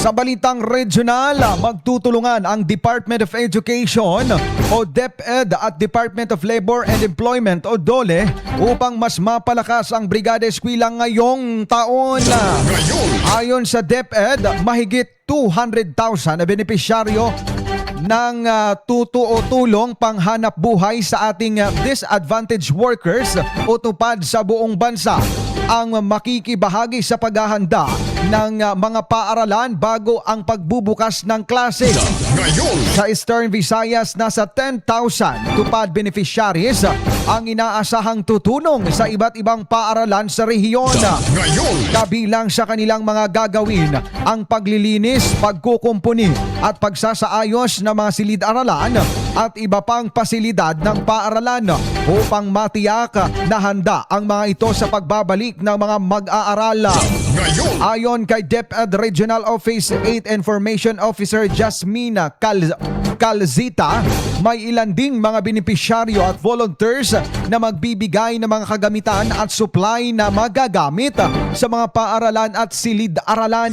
Sa balitang regional, magtutulungan ang Department of Education o DepEd at Department of Labor and Employment o DOLE upang mas mapalakas ang Brigada Eskwela ngayong taon. Ayon sa DepEd, mahigit 200,000 na benepisyaryo ng tulong panghanap buhay sa ating disadvantaged workers o tupad sa buong bansa ang makikibahagi sa paghahanda ng mga paaralan bago ang pagbubukas ng klase. Sa Eastern Visayas, nasa 10,000 tupad beneficiaries ang inaasahang tutulong sa iba't ibang paaralan sa rehiyon. Kabilang sa kanilang mga gagawin ang paglilinis, pagkukumpuni at pagsasaayos ng mga silid-aralan at iba pang pasilidad ng paaralan upang matiyak na handa ang mga ito sa pagbabalik ng mga mag-aaral. Ayon kay DepEd Regional Office 8 Information Officer Jasmina Calzita, may ilan ding mga benepisyaryo at volunteers na magbibigay ng mga kagamitan at supply na magagamit sa mga paaralan at silid-aralan.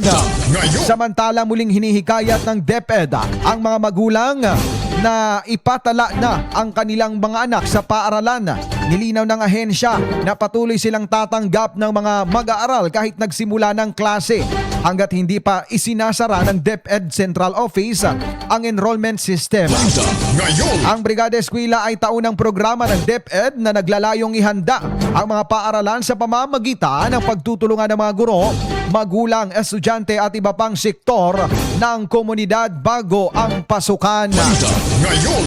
Samantala, muling hinihikayat ng DepEd ang mga magulang na ipatala na ang kanilang mga anak sa paaralan. Nilinaw ng ahensya na patuloy silang tatanggap ng mga mag-aaral kahit nagsimula ng klase hanggat hindi pa isinasara ng DepEd Central Office ang enrollment system. Ang Brigada Eskwela ay taunang programa ng DepEd na naglalayong ihanda ang mga paaralan sa pamamagitan ng pagtutulungan ng mga guro, magulang, estudyante at iba pang sektor ng komunidad bago ang pasukan.